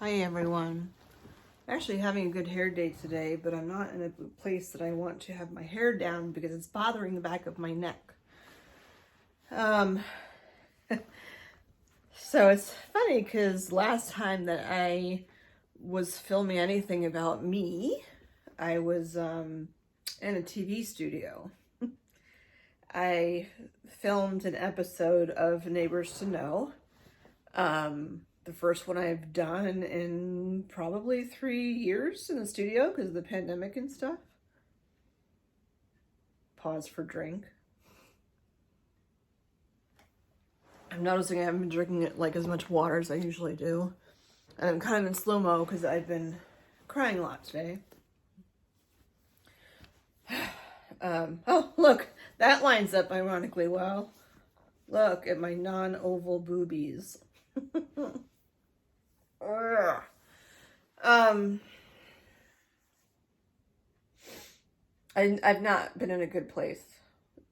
Hi everyone. I'm actually having a good hair day today, but I'm not in a place that I want to have my hair down because it's bothering the back of my neck. So it's funny because last time that I was filming anything about me, I was in a TV studio. I filmed an episode of Neighbors to Know. The first one I've done in probably 3 years in the studio because of the pandemic and stuff. Pause for drink. I'm noticing I haven't been drinking like as much water as I usually do. And I'm kind of in slow-mo because I've been crying a lot today. Oh, look, that lines up ironically well. Look at my non-oval boobies. I've not been in a good place,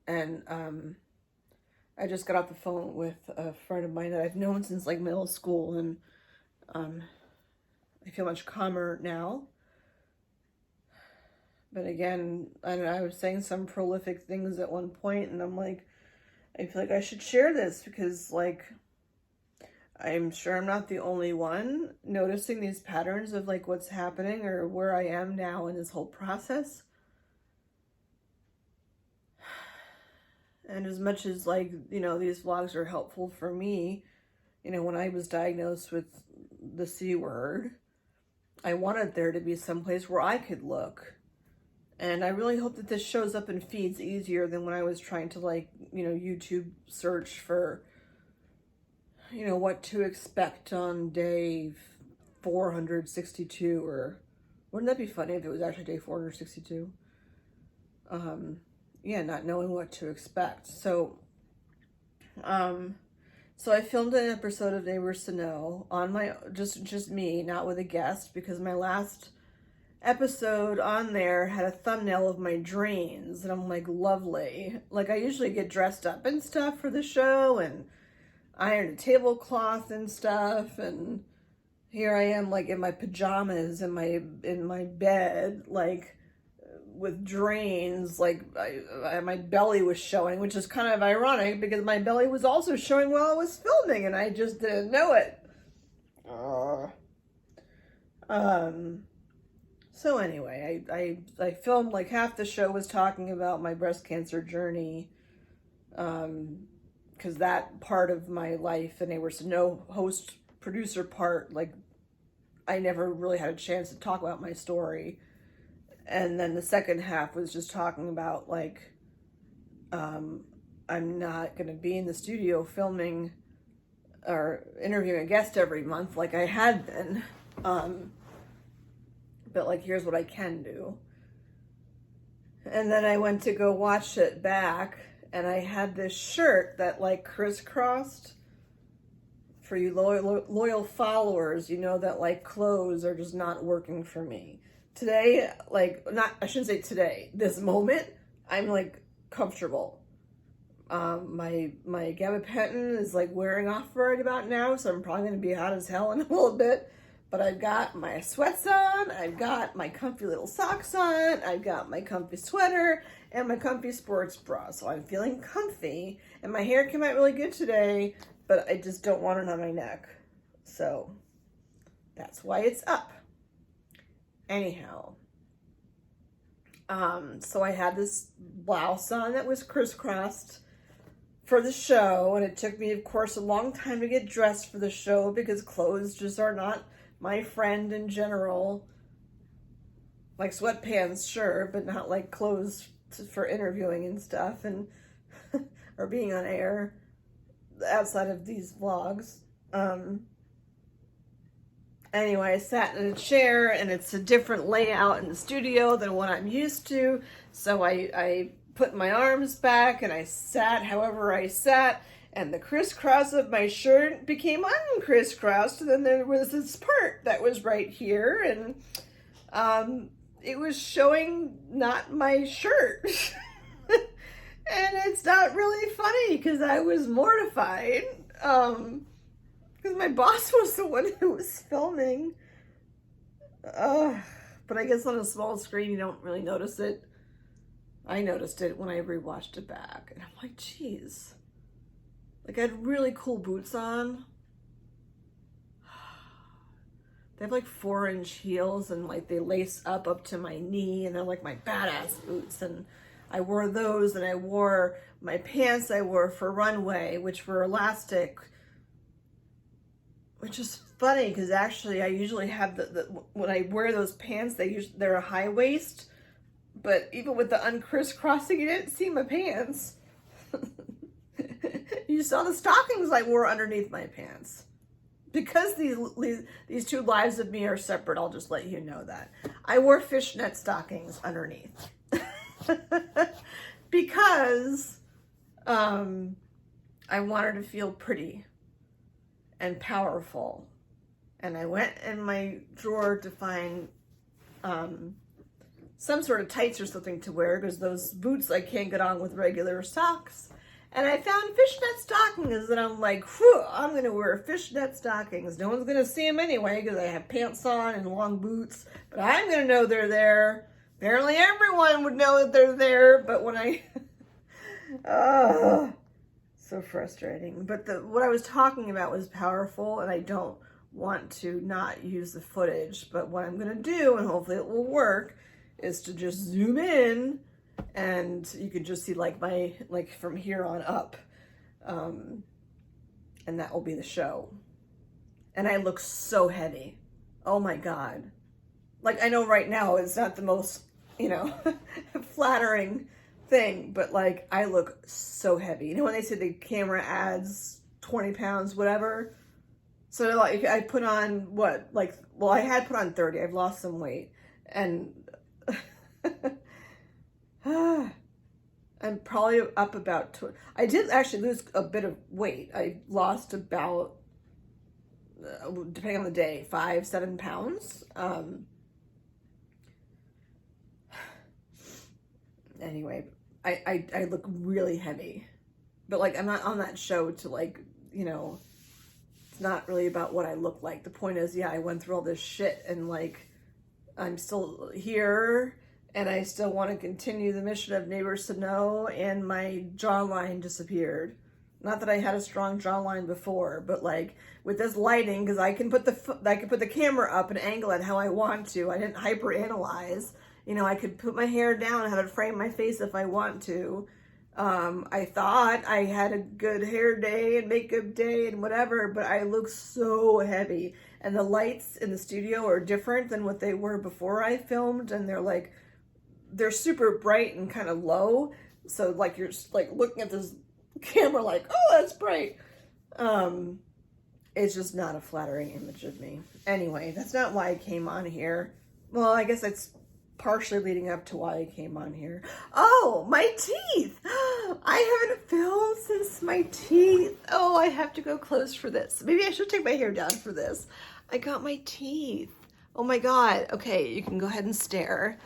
and I just got off the phone with a friend of mine that I've known since like middle school, and I feel much calmer now. But again, I was saying some prolific things at one point, and I'm like, I feel like I should share this because, like, I'm sure I'm not the only one noticing these patterns of like what's happening or where I am now in this whole process. And as much as like, these vlogs are helpful for me, when I was diagnosed with the C word, I wanted there to be some place where I could look. And I really hope that this shows up in feeds easier than when I was trying to like, YouTube search for, what to expect on day 462, or wouldn't that be funny if it was actually day 462? Yeah, not knowing what to expect. So I filmed an episode of Neighbors to Know on my, just me, not with a guest, because my last episode on there had a thumbnail of my drains, and I'm like, lovely. Like, I usually get dressed up and stuff for the show, and iron a tablecloth and stuff, and here I am like in my pajamas in my bed, like with drains, like my belly was showing, which is kind of ironic because my belly was also showing while I was filming and I just didn't know it. So anyway, I filmed like half the show was talking about my breast cancer journey, because that part of my life, the Neighbors to Know host producer part, like I never really had a chance to talk about my story. And then the second half was just talking about like, I'm not going to be in the studio filming or interviewing a guest every month like I had been. But like, here's what I can do. And then I went to go watch it back, and I had this shirt that like crisscrossed. For you loyal followers, you know that like clothes are just not working for me. Today, like, I shouldn't say today, this moment, I'm like comfortable. My gabapentin is like wearing off right about now, so I'm probably going to be hot as hell in a little bit. But I've got my sweats on, I've got my comfy little socks on, I've got my comfy sweater, and my comfy sports bra. So I'm feeling comfy, and my hair came out really good today, but I just don't want it on my neck. So that's why it's up. Anyhow, so I had this blouse on that was crisscrossed for the show, and it took me, of course, a long time to get dressed for the show because clothes just are not my friend in general. Like sweatpants, sure, but not like clothes for interviewing and stuff, and or being on air outside of these vlogs. Anyway, I sat in a chair, and it's a different layout in the studio than what I'm used to. So I put my arms back, and I sat however I sat, and the crisscross of my shirt became uncrisscrossed, and then there was this part that was right here, and it was showing not my shirt. And it's not really funny because I was mortified. Because my boss was the one who was filming. But I guess on a small screen you don't really notice it. I noticed it when I rewatched it back. And I'm like, geez. Like, I had really cool boots on. They have like 4-inch heels and like they lace up to my knee, and they're like my badass boots. And I wore those, and I wore my pants I wore for runway, which were elastic, which is funny because actually I usually have when I wear those pants, they're a high waist, but even with the uncrisscrossing, you didn't see my pants. You saw the stockings I wore underneath my pants. Because these two lives of me are separate, I'll just let you know that. I wore fishnet stockings underneath. Because I wanted to feel pretty and powerful. And I went in my drawer to find some sort of tights or something to wear, because those boots I can't get on with regular socks. And I found fishnet stockings, and I'm like, whew, I'm going to wear fishnet stockings. No one's going to see them anyway because I have pants on and long boots, but I'm going to know they're there. Apparently everyone would know that they're there, but when I... so frustrating. But what I was talking about was powerful, and I don't want to not use the footage. But what I'm going to do, and hopefully it will work, is to just zoom in, and you could just see like from here on up, and that will be the show. And I look so heavy. Oh my God. Like, I know right now it's not the most, flattering thing, but like, I look so heavy. You know when they say the camera adds 20 pounds, whatever? So like, I put on I had put on 30. I've lost some weight, and I'm probably up about I did actually lose a bit of weight. I lost about, depending on the day, 5-7 pounds. Anyway, I look really heavy, but like, I'm not on that show to it's not really about what I look like. The point is, I went through all this shit, and like, I'm still here, and I still want to continue the mission of Neighbors to Know, and my jawline disappeared. Not that I had a strong jawline before, but like, with this lighting, because I can put the camera up and angle it how I want to. I didn't hyperanalyze. I could put my hair down and have it frame my face if I want to. I thought I had a good hair day and makeup day and whatever, but I look so heavy. And the lights in the studio are different than what they were before I filmed, and they're super bright and kind of low. So like, you're just like looking at this camera like, oh, that's bright. It's just not a flattering image of me. Anyway, that's not why I came on here. Well, I guess it's partially leading up to why I came on here. Oh, my teeth! I haven't filmed since my teeth. Oh, I have to go close for this. Maybe I should take my hair down for this. I got my teeth. Oh my God. Okay, you can go ahead and stare.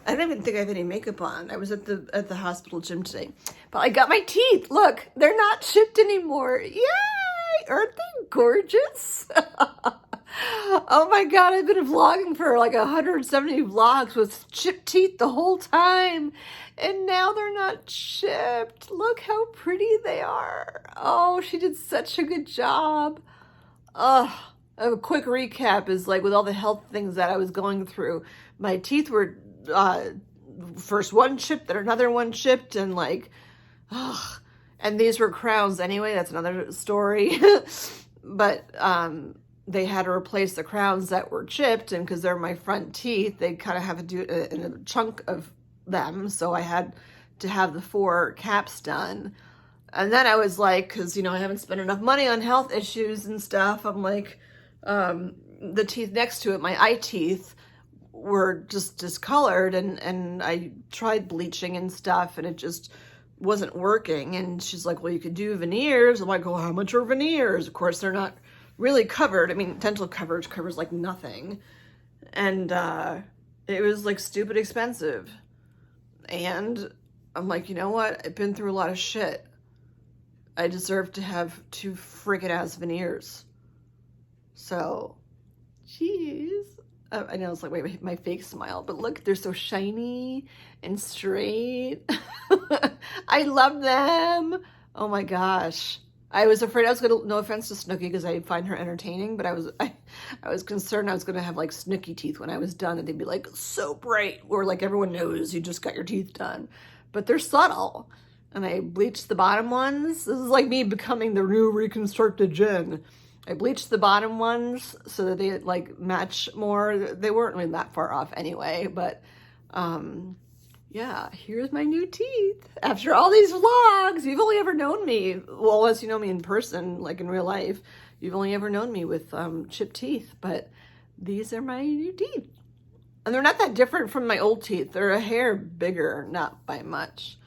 I don't even think I have any makeup on. I was at the hospital gym today. But I got my teeth. Look, they're not chipped anymore. Yay! Aren't they gorgeous? Oh my God, I've been vlogging for like 170 vlogs with chipped teeth the whole time. And now they're not chipped. Look how pretty they are. Oh, she did such a good job. A quick recap is like, with all the health things that I was going through, my teeth were first one chipped, then another one chipped, and like, and these were crowns anyway. That's another story. But they had to replace the crowns that were chipped, and because they're my front teeth, they kind of have to do it in a chunk of them. So I had to have the 4 caps done. And then I was like, because I haven't spent enough money on health issues and stuff, I'm like, the teeth next to it, my eye teeth, were just discolored, and I tried bleaching and stuff, and it just wasn't working. And she's like, well, you could do veneers. I'm like, well, how much are veneers? Of course, they're not really covered. I mean, dental coverage covers like nothing. And it was like stupid expensive. And I'm like, you know what? I've been through a lot of shit. I deserve to have 2 freaking ass veneers. So, jeez. I know it's like, wait, my fake smile, but look, they're so shiny and straight. I love them. Oh my gosh. I was afraid I was gonna, no offense to Snooki because I find her entertaining, but I was concerned I was gonna have like Snooki teeth when I was done and they'd be like so bright, or like everyone knows you just got your teeth done. But they're subtle. And I bleached the bottom ones. This is like me becoming the new reconstructed Jen. I bleached the bottom ones so that they like match more. They weren't really that far off anyway, but yeah, here's my new teeth. After all these vlogs, you've only ever known me, well, unless you know me in person, like in real life, you've only ever known me with chipped teeth, but these are my new teeth. And they're not that different from my old teeth. They're a hair bigger, not by much.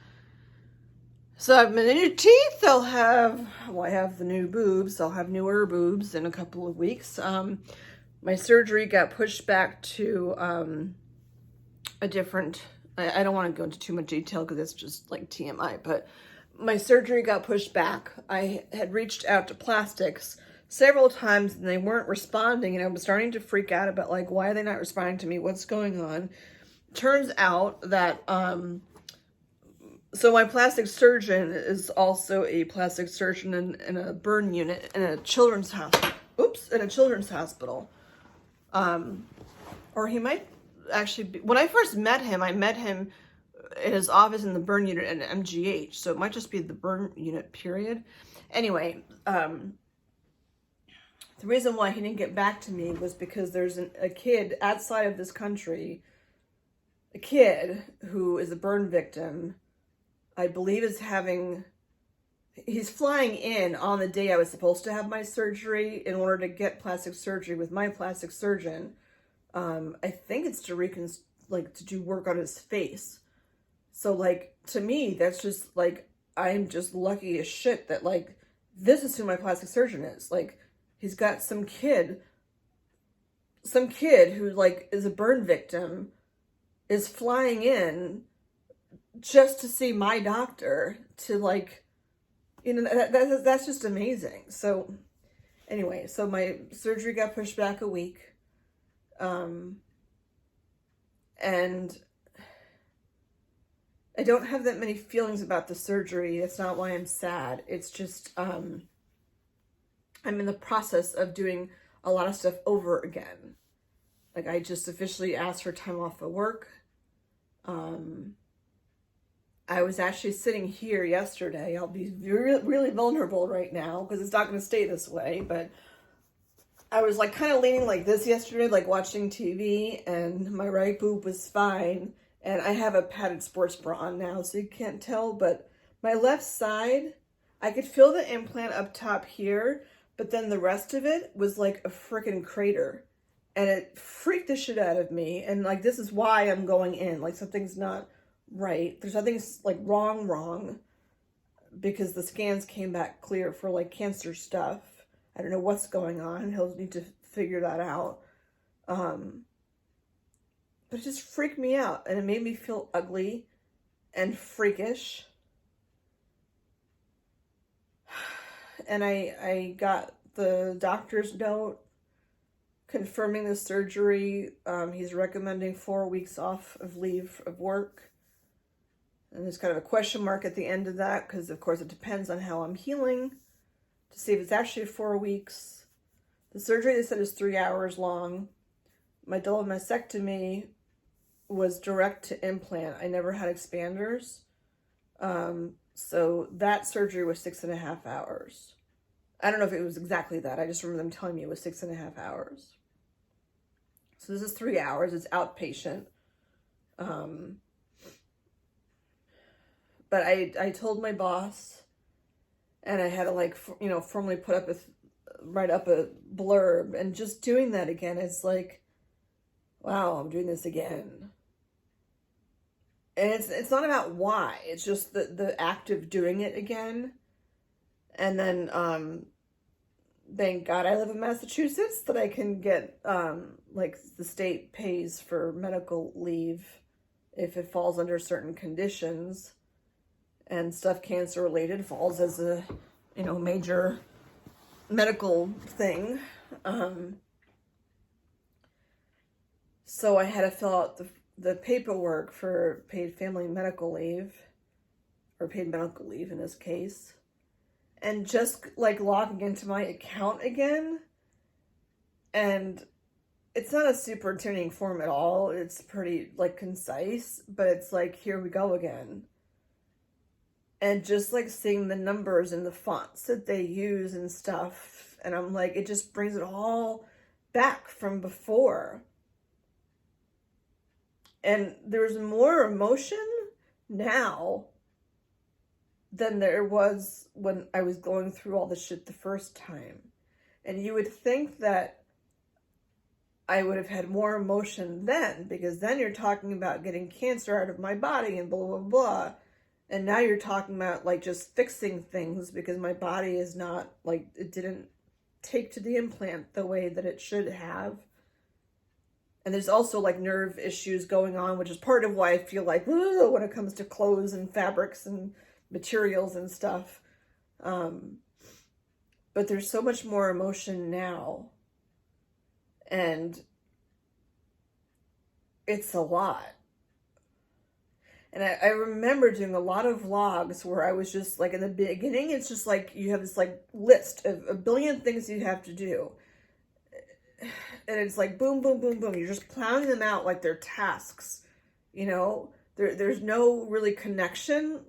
So I have my new teeth. I'll have, well, I have the new boobs. I'll have newer boobs in a couple of weeks. My surgery got pushed back to a different, I don't want to go into too much detail because it's just like TMI, but my surgery got pushed back. I had reached out to plastics several times and they weren't responding, and I was starting to freak out about like, why are they not responding to me? What's going on? Turns out that, so my plastic surgeon is also a plastic surgeon in a burn unit in a children's hospital. Oops, in a children's hospital. Or he might actually be, when I first met him, I met him in his office in the burn unit at MGH. So it might just be the burn unit, period. Anyway, the reason why he didn't get back to me was because there's a kid outside of this country, a kid who is a burn victim, I believe is he's flying in on the day I was supposed to have my surgery in order to get plastic surgery with my plastic surgeon. I think it's to do work on his face. So like, to me, that's just like, I'm just lucky as shit that like, this is who my plastic surgeon is. Like, he's got some kid who like is a burn victim, is flying in just to see my doctor, to like, you know, that's just amazing. So anyway, so my surgery got pushed back a week. And I don't have that many feelings about the surgery. That's not why I'm sad. It's just, I'm in the process of doing a lot of stuff over again. Like, I just officially asked for time off of work. I was actually sitting here yesterday. I'll be really vulnerable right now because it's not going to stay this way, but I was like kind of leaning like this yesterday, like watching TV, and my right boob was fine. And I have a padded sports bra on now, so you can't tell, but my left side, I could feel the implant up top here, but then the rest of it was like a freaking crater. And it freaked the shit out of me. And like, this is why I'm going in. Like, something's not right. There's nothing's like wrong, because the scans came back clear for like cancer stuff. I don't know what's going on. He'll need to figure that out. But it just freaked me out, and it made me feel ugly and freakish. And I got the doctor's note confirming the surgery. He's recommending 4 weeks off of leave of work. And there's kind of a question mark at the end of that, because of course it depends on how I'm healing, to see if it's actually 4 weeks. The surgery, they said, is 3 hours long. My double mastectomy was direct to implant. I never had expanders. So that surgery was 6.5 hours. I don't know if it was exactly that. I just remember them telling me it was 6.5 hours. So this is 3 hours. It's outpatient. But I told my boss, and I had to like, you know, formally write up a blurb, and just doing that again, it's like, wow, I'm doing this again. And it's not about why, it's just the act of doing it again. And then, thank God I live in Massachusetts, that I can get, like, the state pays for medical leave if it falls under certain conditions, and stuff cancer related falls as a, you know, major medical thing. So I had to fill out the paperwork for paid family medical leave, or paid medical leave in this case. And just like logging into my account again, and it's not a super tuning form at all. It's pretty like concise, but it's like, here we go again. And just like seeing the numbers and the fonts that they use and stuff. And I'm like, it just brings it all back from before. And there's more emotion now than there was when I was going through all the shit the first time. And you would think that I would have had more emotion then, because then you're talking about getting cancer out of my body and blah, blah, blah. And now you're talking about like just fixing things because my body is not like, it didn't take to the implant the way that it should have. And there's also like nerve issues going on, which is part of why I feel like when it comes to clothes and fabrics and materials and stuff. But there's so much more emotion now. And it's a lot. And I remember doing a lot of vlogs where I was just like, in the beginning, it's just like you have this like list of a billion things you have to do. And it's like boom, boom, boom, boom. You're just plowing them out like they're tasks. You know, there's no really connection.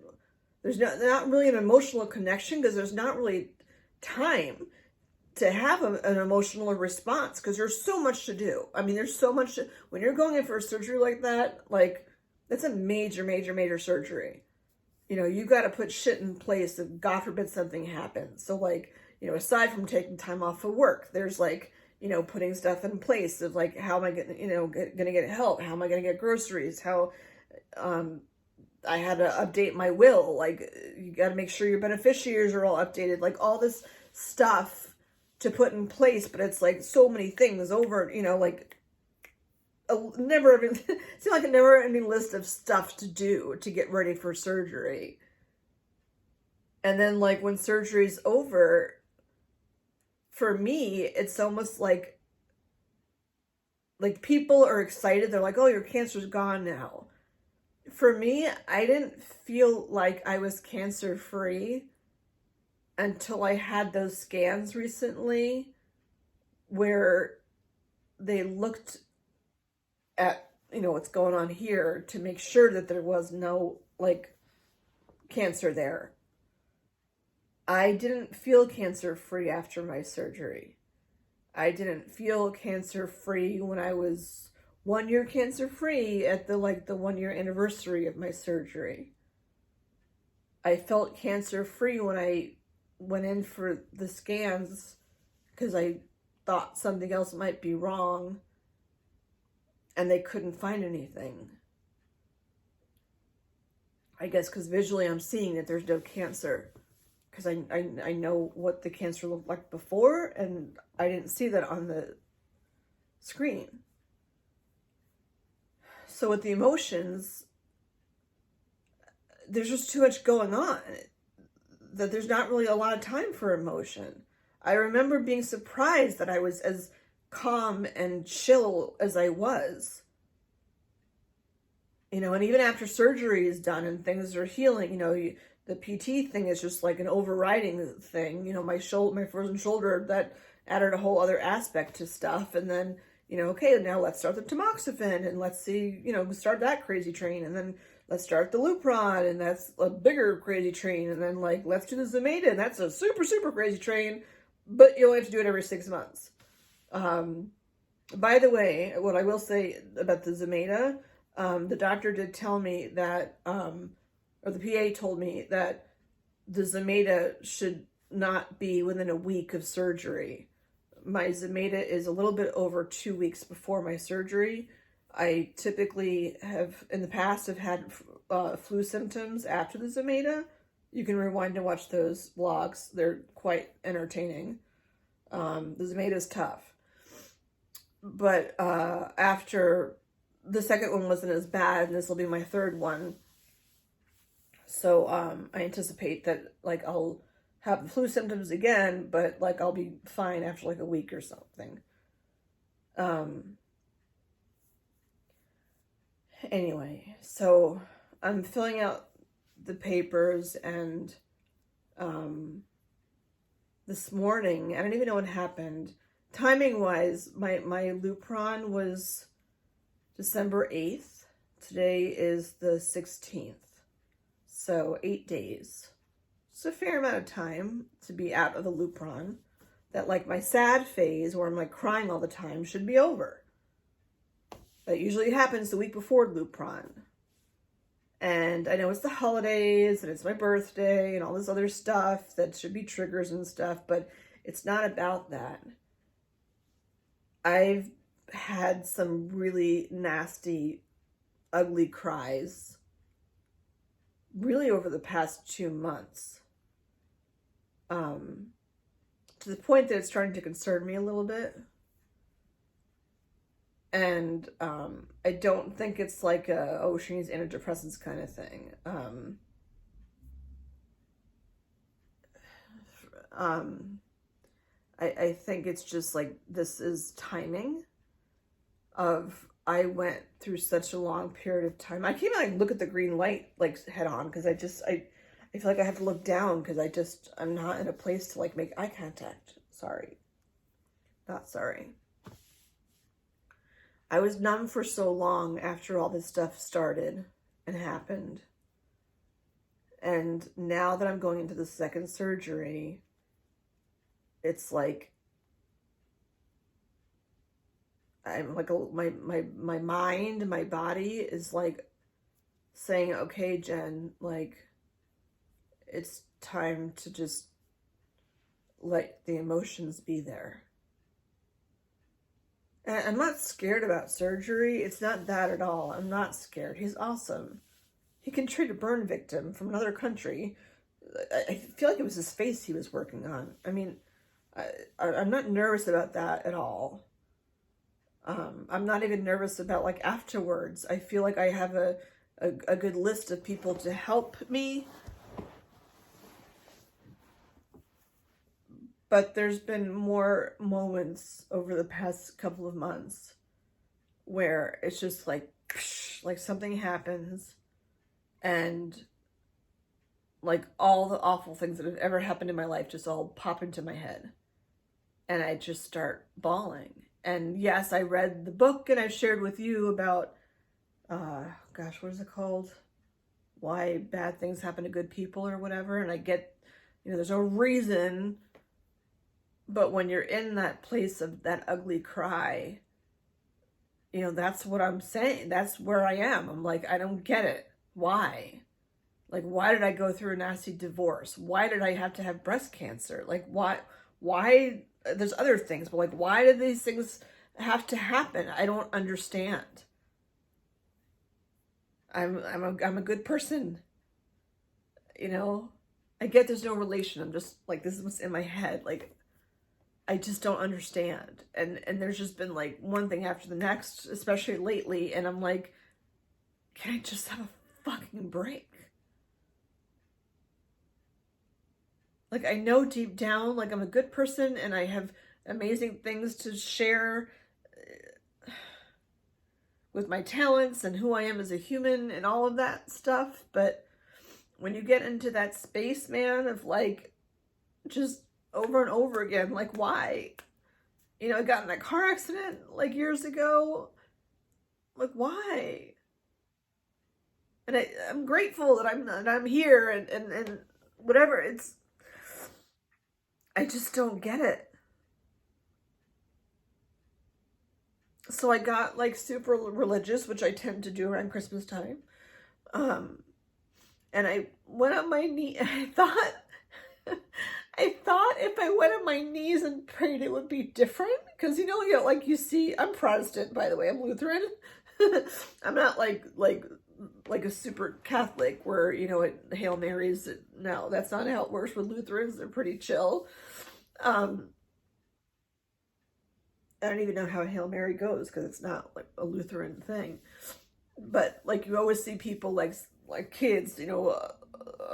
There's not really an emotional connection because there's not really time to have an emotional response because there's so much to do. I mean, there's so much when you're going in for a surgery like that, like that's a major, major, major surgery. You know, you got to put shit in place if God forbid something happens. So like, you know, aside from taking time off of work, there's like, you know, putting stuff in place of like, how am I getting, you know, going to get help? How am I going to get groceries? How, I had to update my will. Like, you got to make sure your beneficiaries are all updated. Like all this stuff to put in place, but it's like so many things over, you know, like a never even, it seemed like a never ending list of stuff to do to get ready for surgery. And then like when surgery's over, for me, it's almost like people are excited. They're like, oh, your cancer's gone now. For me, I didn't feel like I was cancer free until I had those scans recently where they looked at, you know, what's going on here to make sure that there was no like cancer there. I didn't feel cancer free after my surgery. I didn't feel cancer free when I was 1 year cancer free at the 1 year anniversary of my surgery. I felt cancer free when I went in for the scans because I thought something else might be wrong and they couldn't find anything. I guess because visually I'm seeing that there's no cancer because I know what the cancer looked like before and I didn't see that on the screen. So with the emotions, there's just too much going on that there's not really a lot of time for emotion. I remember being surprised that I was as calm and chill as I was. You know, and even after surgery is done and things are healing, you know, the PT thing is just like an overriding thing. You know, my frozen shoulder, that added a whole other aspect to stuff. And then, you know, okay, now let's start the tamoxifen and let's see, you know, start that crazy train. And then let's start the Lupron and that's a bigger crazy train. And then like, let's do the Zometa and that's a super, super crazy train, but you only have to do it every 6 months. By the way, what I will say about the Zometa, the doctor did tell me that, or the PA told me that the Zometa should not be within a week of surgery. My Zometa is a little bit over 2 weeks before my surgery. I typically have, in the past, have had flu symptoms after the Zometa. You can rewind and watch those vlogs. They're quite entertaining. The Zometa is tough. But after the second one wasn't as bad, and this will be my third one. So I anticipate that like I'll have the flu symptoms again, but like I'll be fine after like a week or something. Anyway, so I'm filling out the papers, and this morning, I don't even know what happened. Timing wise, my Lupron was December 8th. Today is the 16th. So 8 days. It's a fair amount of time to be out of the Lupron. That like my sad phase where I'm like crying all the time should be over. That usually happens the week before Lupron. And I know it's the holidays and it's my birthday and all this other stuff that should be triggers and stuff, but it's not about that. I've had some really nasty, ugly cries really over the past 2 months. To the point that it's starting to concern me a little bit. And I don't think it's like a, oh, she needs antidepressants kind of thing. I think it's just like, this is timing of, I went through such a long period of time. I can't even like look at the green light like head on, because I feel like I have to look down because I'm not in a place to like make eye contact. Sorry. Not sorry. I was numb for so long after all this stuff started and happened. And now that I'm going into the second surgery, it's like, I'm like, my mind, my body is like saying, okay, Jen, like, it's time to just let the emotions be there. And I'm not scared about surgery. It's not that at all. I'm not scared. He's awesome. He can treat a burn victim from another country. I feel like it was his face he was working on. I mean, I'm not nervous about that at all. I'm not even nervous about like afterwards. I feel like I have a good list of people to help me. But there's been more moments over the past couple of months where it's just like something happens and like all the awful things that have ever happened in my life just all pop into my head. And I just start bawling. And yes, I read the book and I've shared with you about, gosh, what is it called? Why bad things happen to good people or whatever. And I get, there's no reason. But when you're in that place of that ugly cry, that's what I'm saying. That's where I am. I'm like, I don't get it. Why? Like, why did I go through a nasty divorce? Why did I have to have breast cancer? Like, why, there's other things, but like, why did these things have to happen? I don't understand. I'm a good person. I get there's no relation. I'm just like, this is what's in my head. Like, I just don't understand. And there's just been like one thing after the next, especially lately. And I'm like, can I just have a fucking break? Like, I know deep down, like I'm a good person and I have amazing things to share with my talents and who I am as a human and all of that stuff. But when you get into that space, man, of like, just over and over again, like, why? I got in that car accident like years ago. Like, why? And I'm grateful that I'm here and whatever. I just don't get it. So I got like super religious, which I tend to do around Christmas time. And I went on my knee and I thought if I went on my knees and prayed, it would be different. Because, like you see, I'm Protestant, by the way. I'm Lutheran. I'm not like a super Catholic where, Hail Marys. No, that's not how it works with Lutherans. They're pretty chill. I don't even know how Hail Mary goes because it's not like a Lutheran thing. But like you always see people like kids,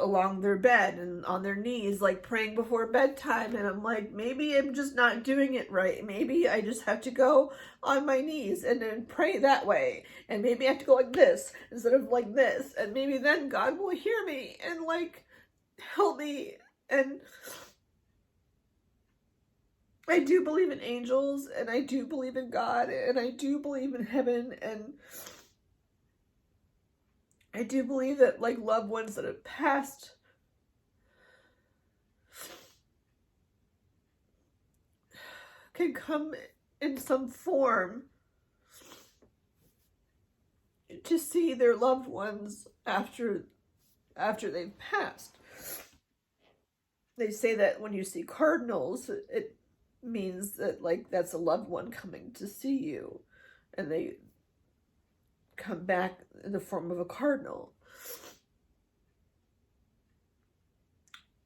along their bed and on their knees, like praying before bedtime. And I'm like, maybe I'm just not doing it right. Maybe I just have to go on my knees and then pray that way. And maybe I have to go like this instead of like this. And maybe then God will hear me and like help me. And I do believe in angels, and I do believe in God, and I do believe in heaven, and I do believe that like loved ones that have passed can come in some form to see their loved ones after they've passed. They say that when you see cardinals, it means that like that's a loved one coming to see you, and they come back in the form of a cardinal.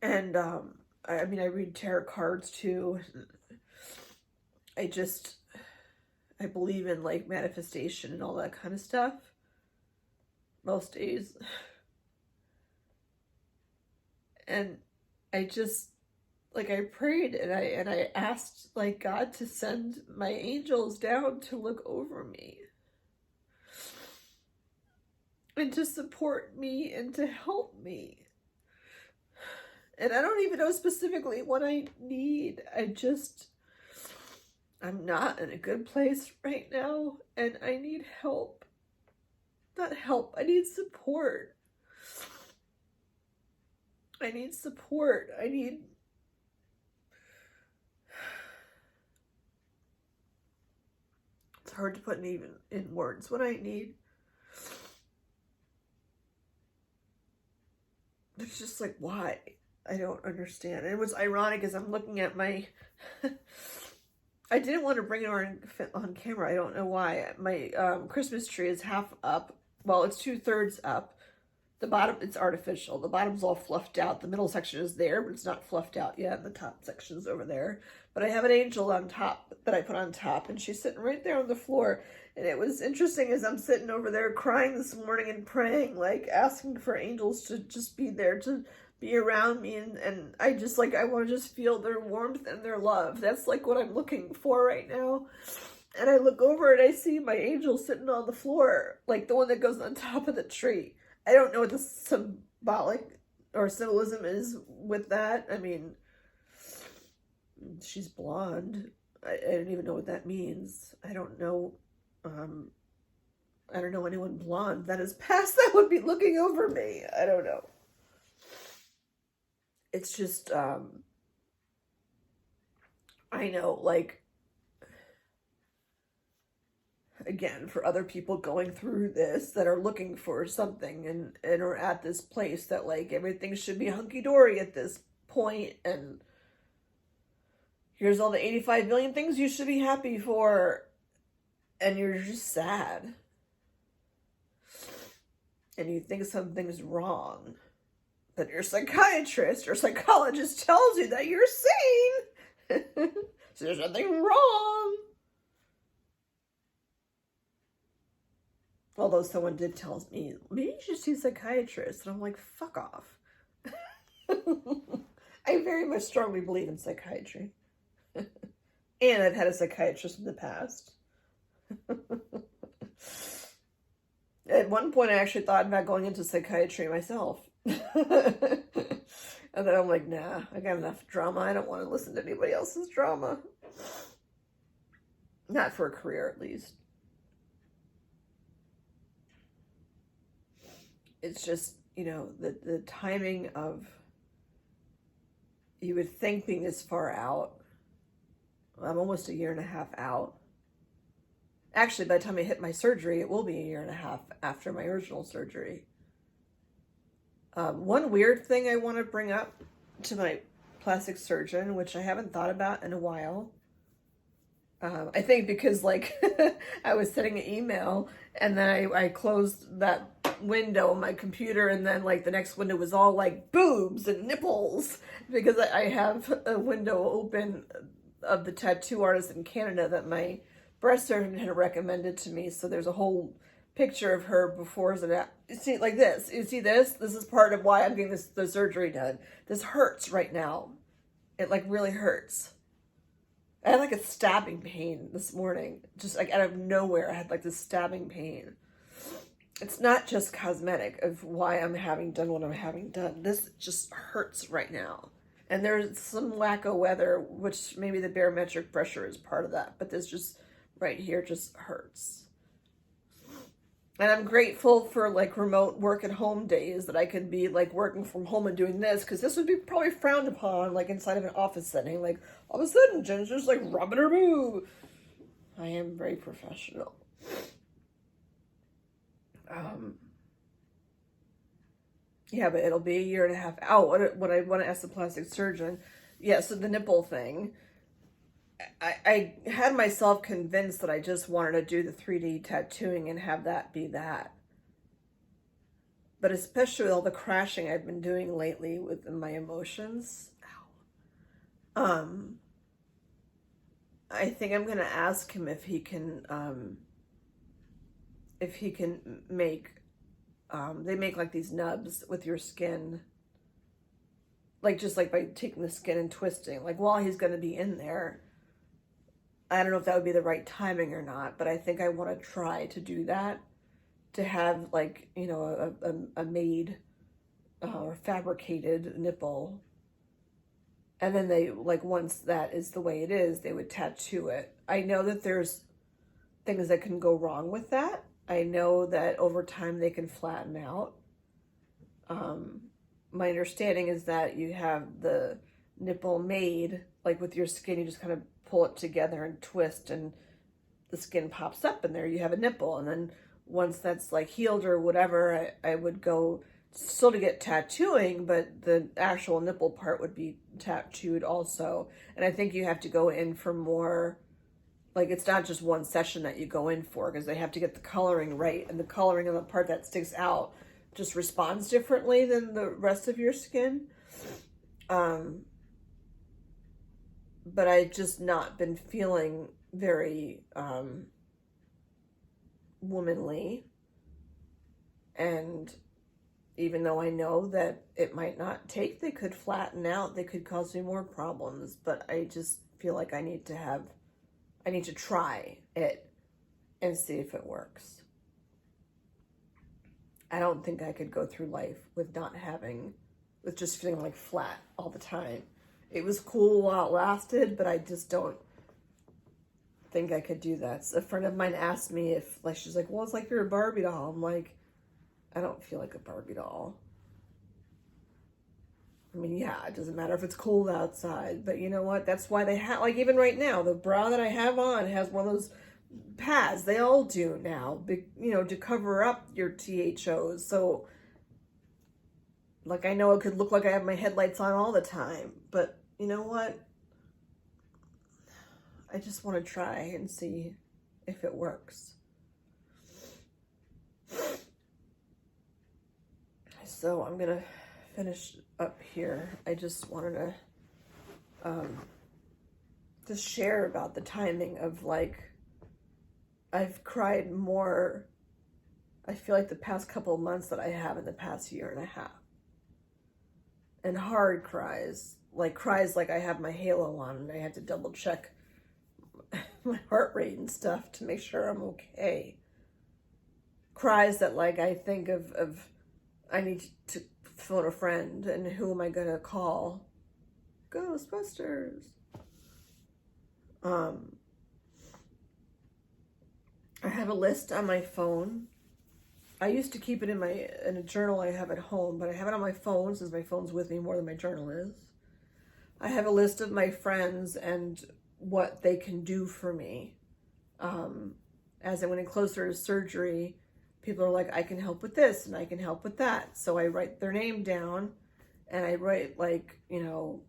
And I mean, I read tarot cards too. I believe in like manifestation and all that kind of stuff most days. And I just like I prayed and I asked like God to send my angels down to look over me and to support me and to help me. And I don't even know specifically what I need. I'm not in a good place right now, and I need help. Not help, I need support. I need support. It's hard to put even in words what I need. It's just like, why? I don't understand. And what's ironic is I'm looking at my... I didn't want to bring it on camera. I don't know why. My Christmas tree is half up. Well, it's 2/3 up. The bottom, it's artificial. The bottom's all fluffed out. The middle section is there, but it's not fluffed out yet. The top section's over there. But I have an angel on top that I put on top, and she's sitting right there on the floor. And it was interesting as I'm sitting over there crying this morning and praying, like asking for angels to just be there, to be around me. And I just like, I want to just feel their warmth and their love. That's like what I'm looking for right now. And I look over and I see my angel sitting on the floor, like the one that goes on top of the tree. I don't know what the symbolic or symbolism is with that. I mean, she's blonde. I don't even know what that means. I don't know anyone blonde that has passed that would be looking over me. I don't know. It's just, I know, like, again, for other people going through this that are looking for something and are at this place that like everything should be hunky-dory at this point, and here's all the 85 million things you should be happy for, and you're just sad and you think something's wrong, but your psychiatrist or psychologist tells you that you're sane. So there's nothing wrong. Although someone did tell me, maybe you should see a psychiatrist. And I'm like, fuck off. I very much strongly believe in psychiatry. And I've had a psychiatrist in the past. At one point, I actually thought about going into psychiatry myself. And then I'm like, nah, I got enough drama. I don't want to listen to anybody else's drama. Not for a career, at least. It's just, you know, the timing of, you would think being this far out, I'm almost 1.5 years out. Actually, by the time I hit my surgery, it will be 1.5 years after my original surgery. One weird thing I want to bring up to my plastic surgeon, which I haven't thought about in a while. I think because like I was sending an email and then I closed that window on my computer, and then like the next window was all like boobs and nipples, because I have a window open of the tattoo artist in Canada that my breast surgeon had recommended to me. So there's a whole picture of her before and after. You see, like this. You see this? This is part of why I'm getting the surgery done. This hurts right now. It like really hurts. I had like a stabbing pain this morning. Just like out of nowhere, I had like this stabbing pain. It's not just cosmetic of why I'm having done what I'm having done. This just hurts right now. And there's some wacko weather, which maybe the barometric pressure is part of that. But this just right here just hurts. And I'm grateful for like remote work at home days that I could be like working from home and doing this, because this would be probably frowned upon like inside of an office setting. Like all of a sudden Jen's just like rubbing her boo. I am very professional. Yeah, but it'll be a year and a half out. What I want to ask the plastic surgeon. Yeah, so the nipple thing. I had myself convinced that I just wanted to do the 3D tattooing and have that be that. But especially with all the crashing I've been doing lately with my emotions. I think I'm going to ask him if he can make, they make like these nubs with your skin. Like just like by taking the skin and twisting. Like while he's going to be in there. I don't know if that would be the right timing or not, but I think I want to try to do that, to have like, you know, a made or fabricated nipple. And then they, like, once that is the way it is, they would tattoo it. I know that there's things that can go wrong with that. I know that over time they can flatten out. My understanding is that you have the nipple made, like with your skin, you just kind of pull it together and twist and the skin pops up and there you have a nipple. And then once that's like healed or whatever, I would go still to get tattooing, but the actual nipple part would be tattooed also. And I think you have to go in for more, like it's not just one session that you go in for, because they have to get the coloring right, and the coloring on the part that sticks out just responds differently than the rest of your skin. But I've just not been feeling very womanly. And even though I know that it might not take, they could flatten out, they could cause me more problems. But I just feel like I need to try it and see if it works. I don't think I could go through life with just feeling like flat all the time. It was cool while it lasted, but I just don't think I could do that. So a friend of mine asked me if, like, she's like, well, it's like you're a Barbie doll. I'm like, I don't feel like a Barbie doll. I mean, yeah, it doesn't matter if it's cold outside, but you know what? That's why they have, like, even right now, the bra that I have on has one of those pads. They all do now, you know, to cover up your THOs. So, like, I know it could look like I have my headlights on all the time, but you know what? I just want to try and see if it works. So I'm going to finish up here. I just wanted to just share about the timing of, like, I've cried more, I feel like, the past couple of months that I have in the past year and a half. And hard cries like I have my halo on and I have to double check my heart rate and stuff to make sure I'm okay. Cries that, like, I think of I need to phone a friend, and who am I gonna call? Ghostbusters. I have a list on my phone. I used to keep it in a journal I have at home, but I have it on my phone since my phone's with me more than my journal is. I have a list of my friends and what they can do for me. As I'm getting closer to surgery, people are like, I can help with this and I can help with that. So I write their name down and I write, like, you know,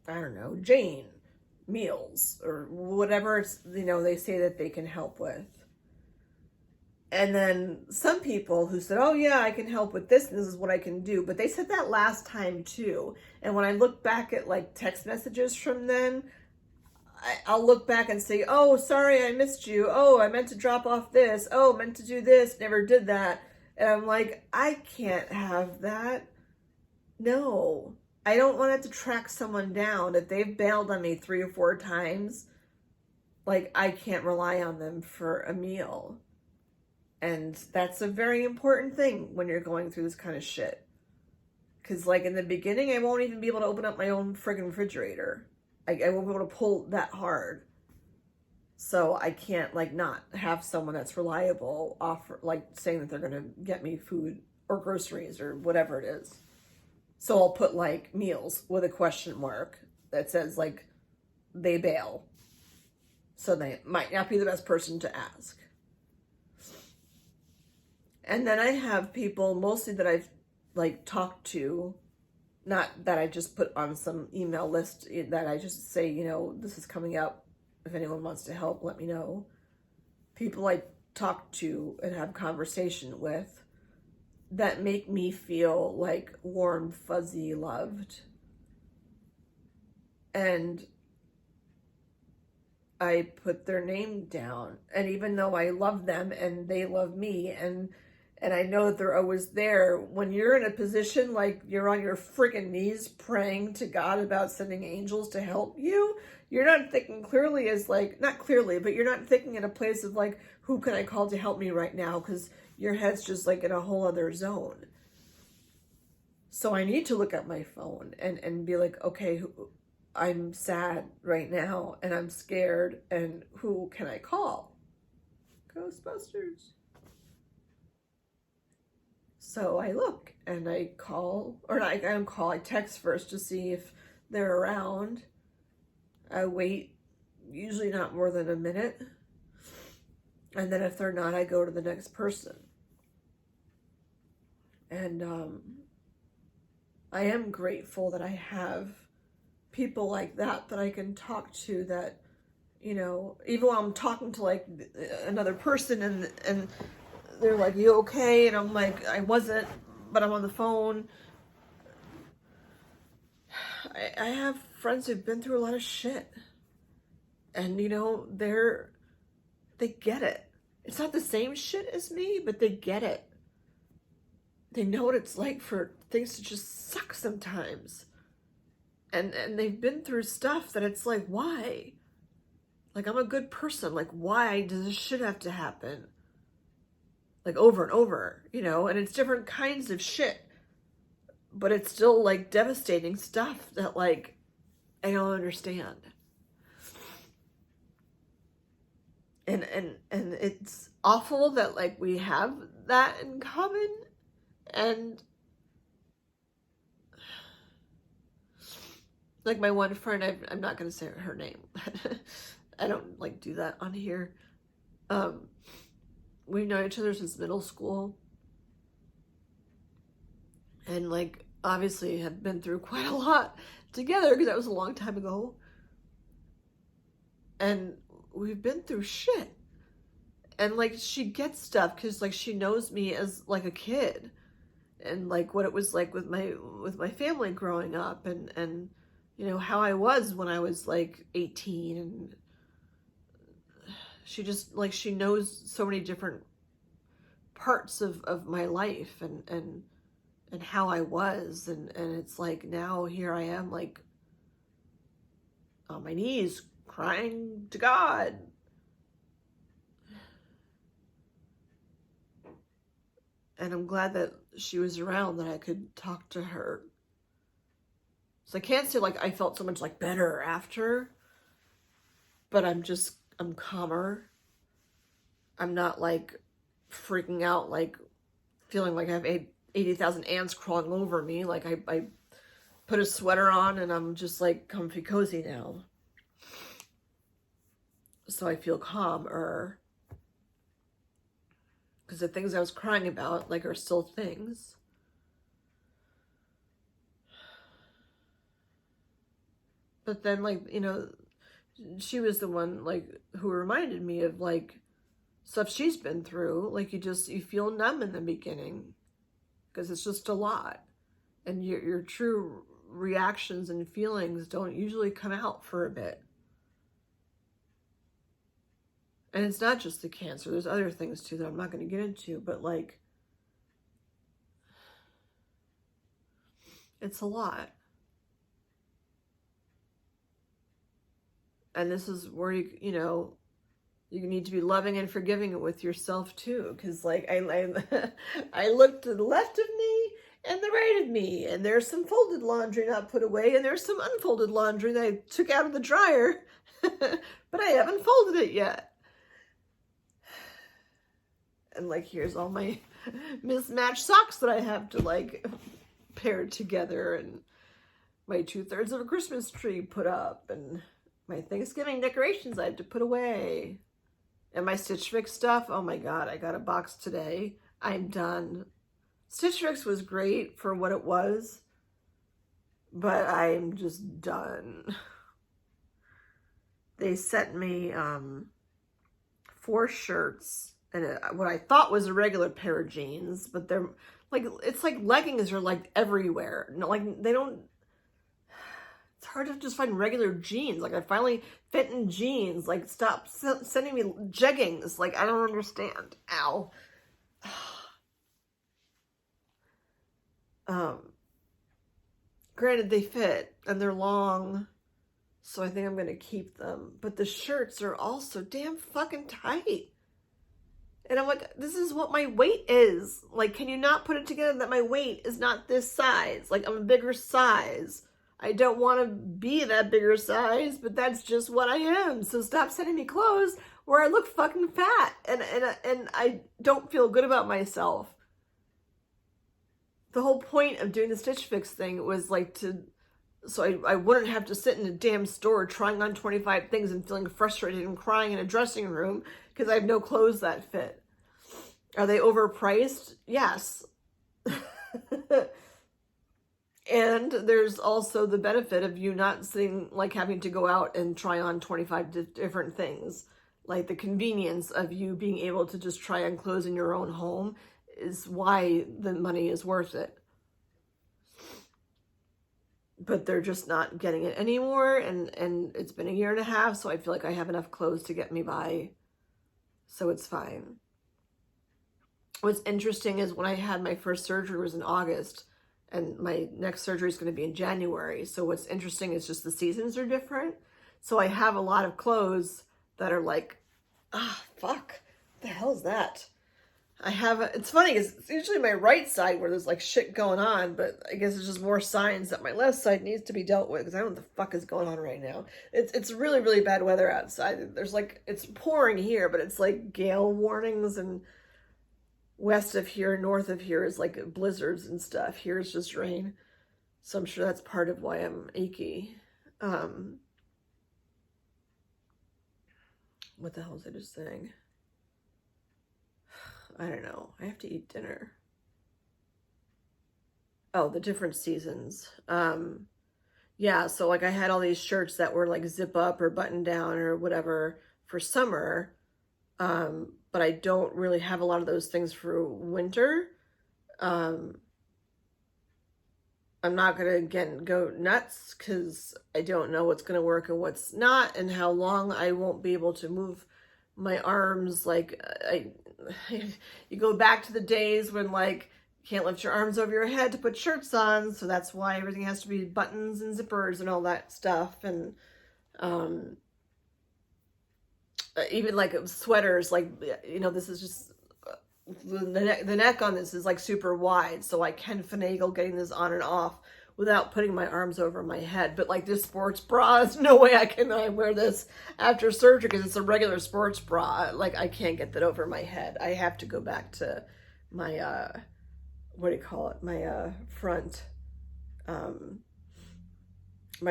I don't know, Jane, meals, or whatever it's, you know, they say that they can help with. And then some people who said, oh yeah, I can help with this, and this is what I can do. But they said that last time too. And when I look back at, like, text messages from then, I'll look back and say, oh, sorry, I missed you. Oh, I meant to drop off this. Oh, meant to do this, never did that. And I'm like, I can't have that. No, I don't want to have to track someone down. If they've bailed on me 3 or 4 times, like, I can't rely on them for a meal. And that's a very important thing when you're going through this kind of shit. Because, like, in the beginning, I won't even be able to open up my own friggin' refrigerator. I won't be able to pull that hard. So I can't, like, not have someone that's reliable offer, like, saying that they're going to get me food or groceries or whatever it is. So I'll put, like, meals with a question mark that says, like, they bail. So they might not be the best person to ask. And then I have people mostly that I've, like, talked to, not that I just put on some email list, that I just say, you know, this is coming up. If anyone wants to help, let me know. People I talk to and have conversation with that make me feel like warm, fuzzy, loved. And I put their name down. And even though I love them and they love me, and I know that they're always there, when you're in a position like you're on your freaking knees praying to God about sending angels to help you, you're not thinking clearly as, like, not clearly, but you're not thinking in a place of, like, who can I call to help me right now? Because your head's just, like, in a whole other zone. So I need to look at my phone and be like, okay, I'm sad right now and I'm scared, and who can I call? Ghostbusters. So I look and I call, or I don't call, I text first to see if they're around. I wait, usually not more than a minute. And then if they're not, I go to the next person. And I am grateful that I have people like that I can talk to, that, you know, even while I'm talking to, like, another person and they're like, you okay? And I'm like, I wasn't, but I'm on the phone. I have friends who've been through a lot of shit. And, you know, they get it. It's not the same shit as me, but they get it. They know what it's like for things to just suck sometimes. And they've been through stuff that it's like, why? Like, I'm a good person. Like, why does this shit have to happen? Like, over and over, you know? And it's different kinds of shit. But it's still, like, devastating stuff that, like, I don't understand. And it's awful that, like, we have that in common. And, like, my one friend, I'm not going to say her name. I don't, like, do that on here. We've known each other since middle school. And, like, obviously have been through quite a lot together, because that was a long time ago. And we've been through shit. And, like, she gets stuff because, like, she knows me as, like, a kid. And, like, what it was like with my family growing up. And you know, how I was when I was, like, 18. And she just, like, she knows so many different parts of my life and how I was. And it's like, now here I am, like, on my knees crying to God. And I'm glad that she was around, that I could talk to her. So I can't say, like, I felt so much, like, better after, but I'm calmer. I'm not, like, freaking out, like, feeling like I have 80,000 ants crawling over me. Like, I put a sweater on and I'm just, like, comfy cozy now. So I feel calmer. Because the things I was crying about, like, are still things. But then, like, you know, she was the one, like, who reminded me of, like, stuff she's been through. Like, you feel numb in the beginning because it's just a lot. And your true reactions and feelings don't usually come out for a bit. And it's not just the cancer. There's other things too that I'm not going to get into, but like, it's a lot. And this is where you know, you need to be loving and forgiving it with yourself too. Cause like I look to the left of me and the right of me, and there's some folded laundry not put away, and there's some unfolded laundry that I took out of the dryer, but I haven't folded it yet. And like, here's all my mismatched socks that I have to like pair together, and my 2/3 of a Christmas tree put up, and my Thanksgiving decorations I have to put away, and my Stitch Fix stuff. Oh my God, I got a box today. I'm done. Stitch Fix was great for what it was, but I'm just done. They sent me 4 shirts and what I thought was a regular pair of jeans, but they're like, it's like leggings are like everywhere. No, like they don't, it's hard to just find regular jeans. Like I finally fit in jeans. Like stop sending me jeggings. Like I don't understand. Ow. Granted they fit and they're long, so I think I'm gonna keep them. But the shirts are also damn fucking tight. And I'm like, this is what my weight is. Like, can you not put it together that my weight is not this size? Like, I'm a bigger size. I don't want to be that bigger size, but that's just what I am. So stop sending me clothes where I look fucking fat and I don't feel good about myself. The whole point of doing the Stitch Fix thing was like so I wouldn't have to sit in a damn store trying on 25 things and feeling frustrated and crying in a dressing room because I have no clothes that fit. Are they overpriced? Yes. And there's also the benefit of you not sitting, like having to go out and try on 25 different things. Like the convenience of you being able to just try on clothes in your own home is why the money is worth it. But they're just not getting it anymore, and it's been a year and a half, so I feel like I have enough clothes to get me by, so it's fine. What's interesting is when I had my first surgery was in August, and my next surgery is going to be in January. So what's interesting is just the seasons are different. So I have a lot of clothes that are like, fuck, the hell is that? It's funny, it's usually my right side where there's like shit going on, but I guess it's just more signs that my left side needs to be dealt with because I don't know what the fuck is going on right now. It's really, really bad weather outside. There's like, it's pouring here, but it's like gale warnings, and west of here, north of here is like blizzards and stuff. Here is just rain. So I'm sure that's part of why I'm achy. What the hell was I just saying? I don't know. I have to eat dinner. Oh, the different seasons. Yeah, so like I had all these shirts that were like zip up or button down or whatever for summer. But I don't really have a lot of those things for winter. I'm not going to, again, go nuts because I don't know what's going to work and what's not, and how long I won't be able to move my arms. Like, you go back to the days when, like, you can't lift your arms over your head to put shirts on, so that's why everything has to be buttons and zippers and all that stuff. And, even like sweaters, like, you know, this is just the neck on this is like super wide, so I can finagle getting this on and off without putting my arms over my head. But like this sports bra, there's no way I wear this after surgery because it's a regular sports bra. Like I can't get that over my head. I have to go back to my what do you call it? My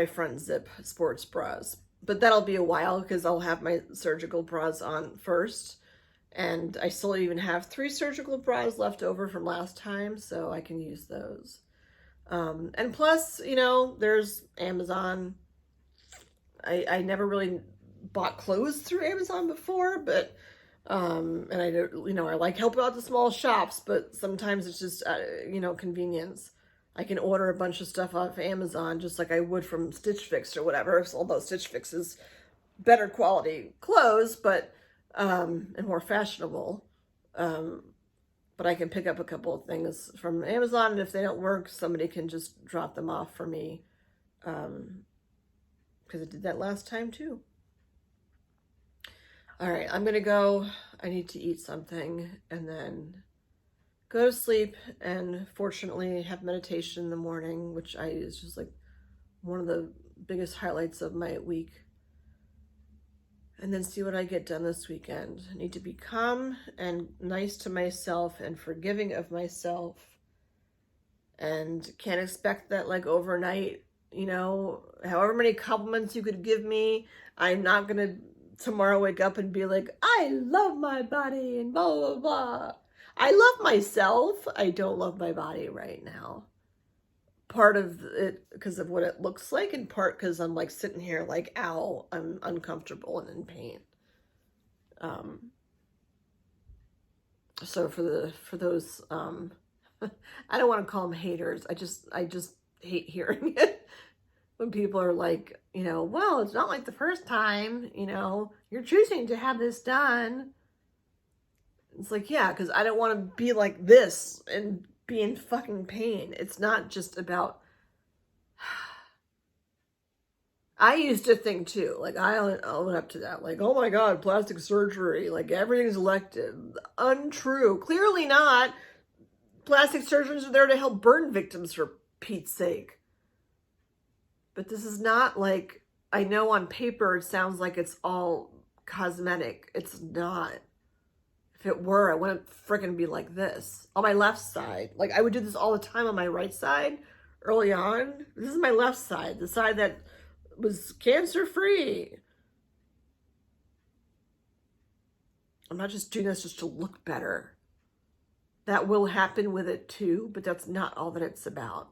front zip sports bras. But that'll be a while because I'll have my surgical bras on first. And I still even have 3 surgical bras left over from last time, so I can use those. And plus, you know, there's Amazon. I never really bought clothes through Amazon before, but, and I don't, you know, I like helping out the small shops, but sometimes it's just, you know, convenience. I can order a bunch of stuff off Amazon just like I would from Stitch Fix or whatever, although Stitch Fix is better quality clothes, but and more fashionable. But I can pick up a couple of things from Amazon, and if they don't work, somebody can just drop them off for me. Because I did that last time too. All right, I'm gonna go. I need to eat something and then go to sleep, and fortunately have meditation in the morning, which is just like one of the biggest highlights of my week. And then see what I get done this weekend. I need to be calm and nice to myself and forgiving of myself. And can't expect that like overnight, you know, however many compliments you could give me, I'm not going to tomorrow wake up and be like, I love my body and blah, blah, blah. I love myself. I don't love my body right now. Part of it because of what it looks like, and part because I'm like sitting here like, ow, I'm uncomfortable and in pain. So for those I don't want to call them haters. I just hate hearing it when people are like, you know, well, it's not like the first time, you know, you're choosing to have this done. It's like, yeah, because I don't want to be like this and be in fucking pain. It's not just about. I used to think too, like I own up to that, like, oh my God, plastic surgery, like everything's elective. Untrue. Clearly not. Plastic surgeons are there to help burn victims, for Pete's sake. But this is not like, I know on paper it sounds like it's all cosmetic. It's not. If it were, I wouldn't freaking be like this. On my left side. Like I would do this all the time on my right side early on. This is my left side. The side that was cancer-free. I'm not just doing this just to look better. That will happen with it too, but that's not all that it's about.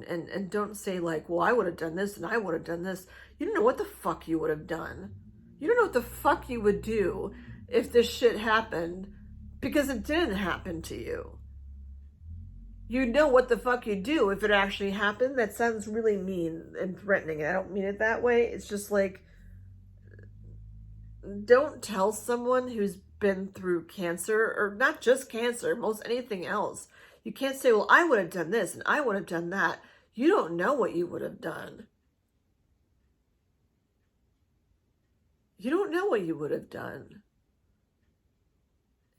And don't say like, well, I would have done this and I would have done this. You don't know what the fuck you would have done. You don't know what the fuck you would do if this shit happened, because it didn't happen to you. You know what the fuck you do if it actually happened. That sounds really mean and threatening, and I don't mean it that way. It's just like, don't tell someone who's been through cancer, or not just cancer, most anything else. You can't say, well, I would have done this and I would have done that. You don't know what you would have done. You don't know what you would have done.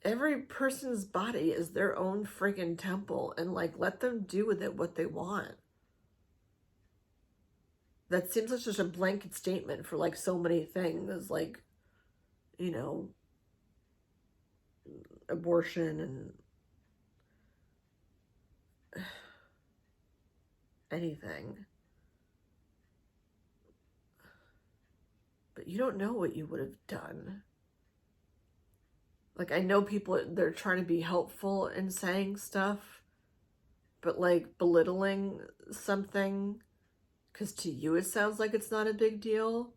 Every person's body is their own freaking temple, and like, let them do with it what they want. That seems like just a blanket statement for like so many things, like, you know, abortion and anything. But you don't know what you would have done. Like, I know people, they're trying to be helpful in saying stuff, but like belittling something because to you it sounds like it's not a big deal.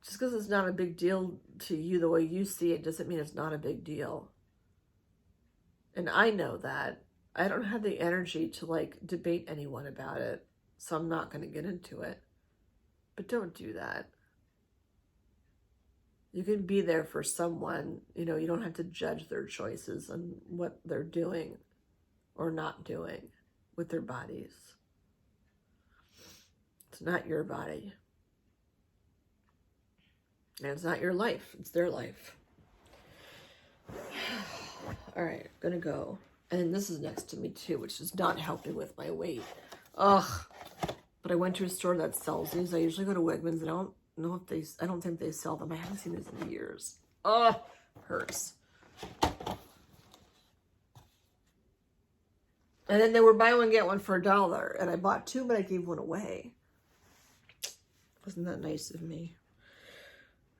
Just because it's not a big deal to you the way you see it doesn't mean it's not a big deal. And I know that. I don't have the energy to like debate anyone about it, so I'm not going to get into it. But don't do that. You can be there for someone, you know, you don't have to judge their choices and what they're doing or not doing with their bodies. It's not your body. And it's not your life, it's their life. All right, gonna go. And this is next to me too, which is not helping with my weight. Ugh. But I went to a store that sells these. I usually go to Wegmans. I don't know if I don't think they sell them. I haven't seen these in years. Ugh, hurts. And then they were buy one, get one for $1. And I bought two, but I gave one away. Wasn't that nice of me?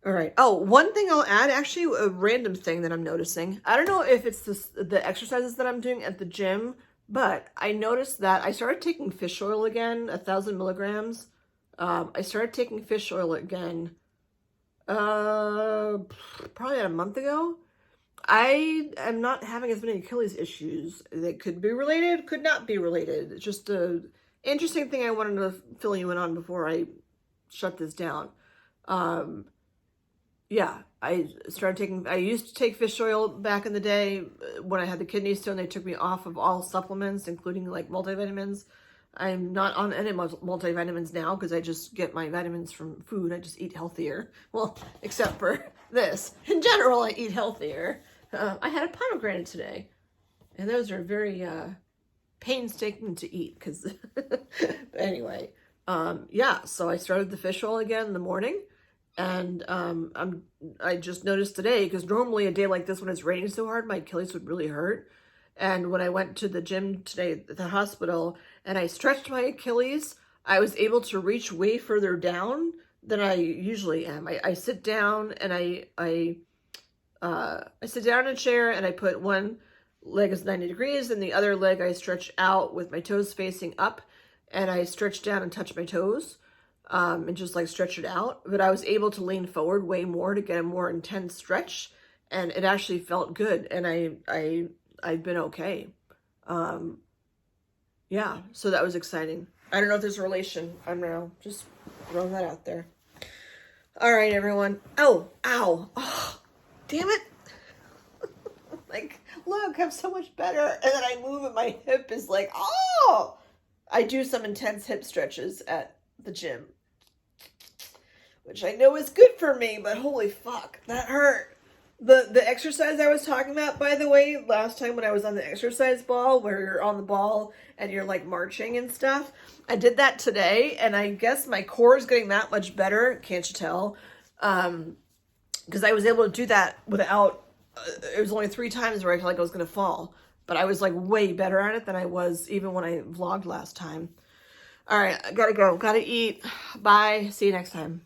All right. Oh, one thing I'll add, actually, a random thing that I'm noticing. I don't know if it's the exercises that I'm doing at the gym, but I noticed that I started taking fish oil again, 1,000 milligrams. I started taking fish oil again probably a month ago. I am not having as many Achilles issues. They could be related, could not be related. It's just a interesting thing I wanted to fill you in on before I shut this down. Yeah, I used to take fish oil back in the day when I had the kidney stone. They took me off of all supplements, including like multivitamins. I'm not on any multivitamins now because I just get my vitamins from food. I just eat healthier. Well, except for this. In general, I eat healthier. I had a pomegranate today. And those are very painstaking to eat because anyway, yeah, so I started the fish oil again in the morning. And I just noticed today, because normally a day like this when it's raining so hard, my Achilles would really hurt. And when I went to the gym today at the hospital and I stretched my Achilles, I was able to reach way further down than I usually am. I sit down and I sit down in a chair and I put one leg is 90 degrees and the other leg I stretch out with my toes facing up, and I stretch down and touch my toes. And just like stretch it out. But I was able to lean forward way more to get a more intense stretch, and it actually felt good. And I've been okay. Yeah, so that was exciting. I don't know if there's a relation. I don't know. Just throwing that out there. All right, everyone. Oh, ow. Oh, damn it. Like, look, I'm so much better. And then I move and my hip is like, oh. I do some intense hip stretches at the gym, which I know is good for me, but holy fuck, that hurt. The exercise I was talking about, by the way, last time when I was on the exercise ball, where you're on the ball and you're like marching and stuff, I did that today, and I guess my core is getting that much better, can't you tell? Because I was able to do that without, it was only 3 times where I felt like I was going to fall, but I was like way better at it than I was even when I vlogged last time. All right, I gotta go, gotta eat. Bye, see you next time.